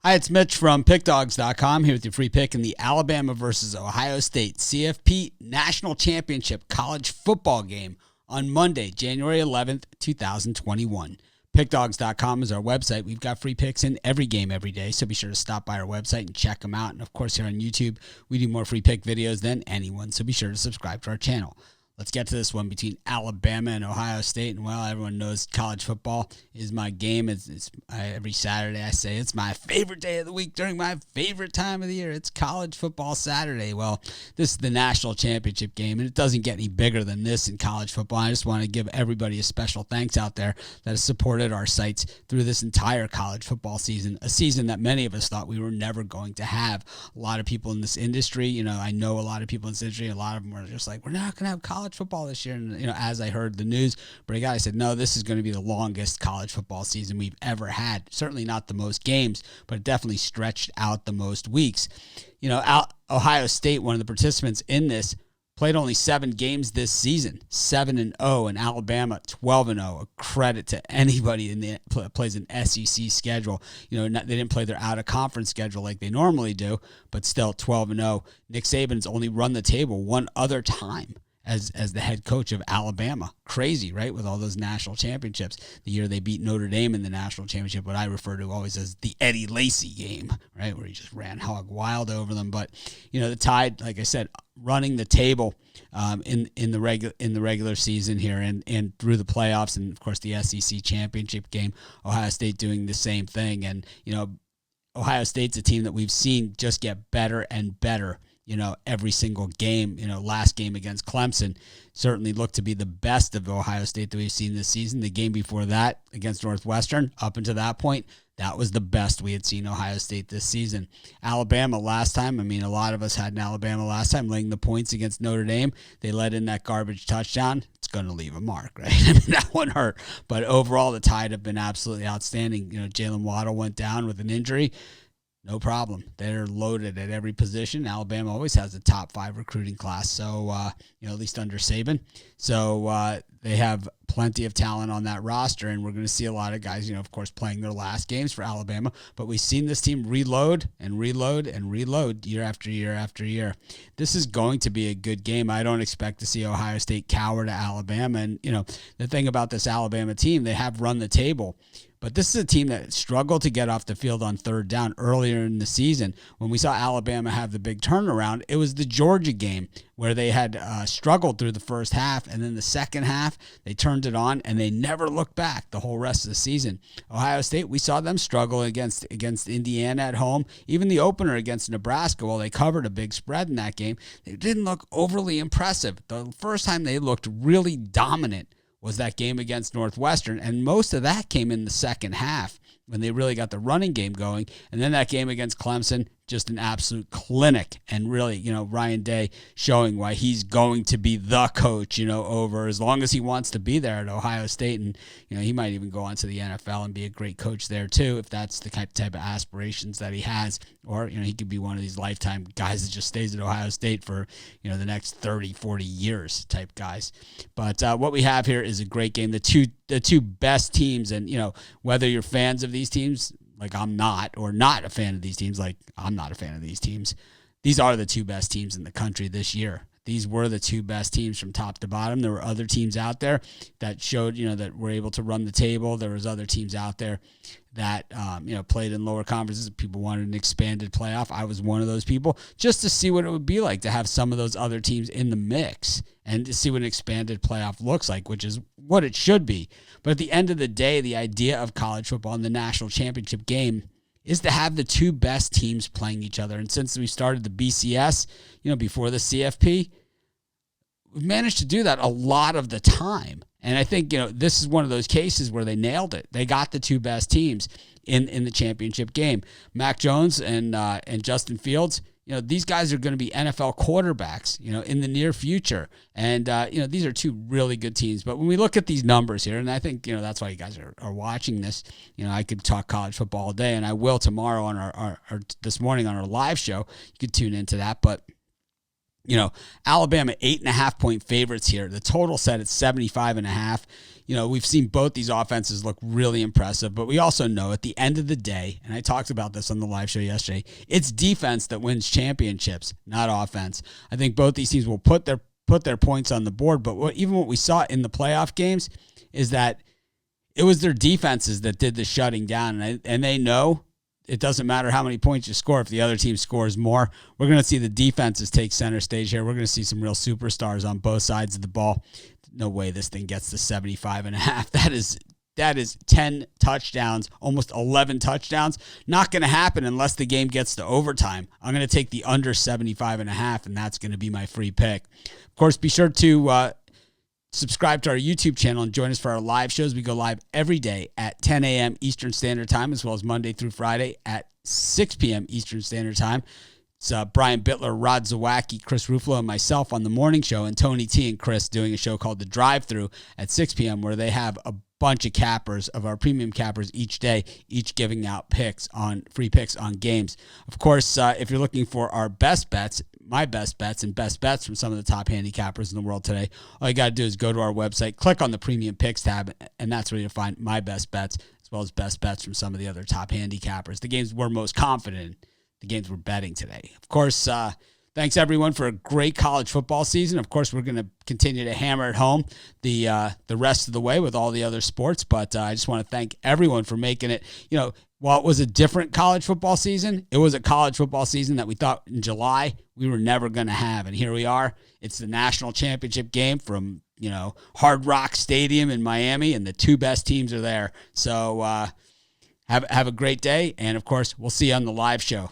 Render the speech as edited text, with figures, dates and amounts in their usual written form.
Hi, it's Mitch from PickDawgz.com here with your free pick in the Alabama versus Ohio State CFP National Championship College Football Game on Monday, January 11th, 2021. PickDawgz.com is our website. We've got free picks in every game every day, so be sure to stop by our website and check them out. And, of course, here on YouTube, we do more free pick videos than anyone, so be sure to subscribe to our channel. Let's get to this one between Alabama and Ohio State. And, well, everyone knows college football is my game. Every Saturday I say it's my favorite day of the week during my favorite time of the year. It's college football Saturday. Well, this is the national championship game, and it doesn't get any bigger than this in college football. I just want to give everybody a special thanks out there that has supported our sites through this entire college football season, a season that many of us thought we were never going to have. A lot of people in this industry, I know a lot of people in this industry, a lot of them were just like, we're not going to have college football this year. And, as I heard the news break out, I said, no, this is going to be the longest college football season we've ever had. Certainly not the most games, but it definitely stretched out the most weeks. Ohio State, one of the participants in this, played only 7 games this season, 7-0, and Alabama 12-0. A credit to anybody that plays an SEC schedule. They didn't play their out-of-conference schedule like they normally do, but still 12-0. Nick Saban's only run the table one other time as the head coach of Alabama. Crazy, right? With all those national championships. The year they beat Notre Dame in the national championship, what I refer to always as the Eddie Lacy game, right? Where he just ran hog wild over them. But, the Tide, like I said, running the table in the regular season here and through the playoffs, and of course the SEC championship game. Ohio State doing the same thing. And, Ohio State's a team that we've seen just get better and better every single game. Last game against Clemson certainly looked to be the best of Ohio State that we've seen this season. The game before that against Northwestern, up until that point, that was the best we had seen Ohio State this season. Alabama last time, a lot of us had in Alabama last time, laying the points against Notre Dame. They let in that garbage touchdown. It's going to leave a mark, right? That one hurt. But overall, the Tide have been absolutely outstanding. Jalen Waddle went down with an injury. No problem. They're loaded at every position. Alabama always has a top 5 recruiting class, so, at least under Saban. So they have plenty of talent on that roster, and we're going to see a lot of guys, of course, playing their last games for Alabama. But we've seen this team reload and reload and reload year after year after year. This is going to be a good game. I don't expect to see Ohio State cower to Alabama. And, the thing about this Alabama team, they have run the table. But this is a team that struggled to get off the field on third down earlier in the season. When we saw Alabama have the big turnaround, it was the Georgia game where they had struggled through the first half, and then the second half, they turned it on, and they never looked back the whole rest of the season. Ohio State, we saw them struggle against Indiana at home. Even the opener against Nebraska, while they covered a big spread in that game, they didn't look overly impressive. The first time they looked really dominant was that game against Northwestern, and most of that came in the second half when they really got the running game going. And then that game against Clemson, just an absolute clinic. And really, Ryan Day showing why he's going to be the coach, over as long as he wants to be there at Ohio State. And, he might even go on to the NFL and be a great coach there too, if that's the type of aspirations that he has. Or, he could be one of these lifetime guys that just stays at Ohio State for, the next 30, 40 years type guys. But what we have here is a great game. The two best teams, and, whether you're fans of these teams, like I'm not, or not a fan of these teams, like I'm not a fan of these teams. These are the 2 best teams in the country this year. These were the 2 best teams from top to bottom. There were other teams out there that showed, that were able to run the table. There was other teams out there that, played in lower conferences. People wanted an expanded playoff. I was one of those people, just to see what it would be like to have some of those other teams in the mix and to see what an expanded playoff looks like, which is what it should be. But at the end of the day, the idea of college football and the national championship game is to have the 2 best teams playing each other. And since we started the BCS, before the CFP, we've managed to do that a lot of the time. And I think, this is one of those cases where they nailed it. They got the 2 best teams in the championship game. Mac Jones and Justin Fields, these guys are going to be NFL quarterbacks, in the near future. And, these are 2 really good teams. But when we look at these numbers here, and I think, that's why you guys are watching this, I could talk college football all day, and I will tomorrow on our this morning on our live show. You could tune into that. But, Alabama 8.5 point favorites here. The total set at 75.5. we've seen both these offenses look really impressive, but we also know at the end of the day, and I talked about this on the live show yesterday, it's defense that wins championships, not offense. I think both these teams will put their points on the board, but what we saw in the playoff games is that it was their defenses that did the shutting down, and they know it doesn't matter how many points you score if the other team scores more. We're going to see the defenses take center stage here. We're going to see some real superstars on both sides of the ball. No way this thing gets to 75.5. That is 10 touchdowns, almost 11 touchdowns. Not going to happen unless the game gets to overtime. I'm going to take the under 75.5, and that's going to be my free pick. Of course, be sure to subscribe to our YouTube channel and join us for our live shows. We go live every day at 10 a.m. Eastern Standard Time, as well as Monday through Friday at 6 p.m. Eastern Standard Time. It's Brian Bittler, Rod Zawacki, Chris Ruffalo, and myself on the morning show, and Tony T and Chris doing a show called The Drive-Thru at 6 p.m. where they have a bunch of cappers, of our premium cappers each day, each giving out free picks on games. Of course, if you're looking for our best bets, my best bets and best bets from some of the top handicappers in the world today, all you got to do is go to our website, click on the premium picks tab, and that's where you'll find my best bets as well as best bets from some of the other top handicappers. The games we're most confident in, the games we're betting today. Of course, thanks everyone for a great college football season. Of course, we're going to continue to hammer it home the rest of the way with all the other sports, but I just want to thank everyone for making it, while it was a different college football season, it was a college football season that we thought in July we were never going to have. And here we are. It's the national championship game from, Hard Rock Stadium in Miami, and the two best teams are there. So have a great day. And, of course, we'll see you on the live show.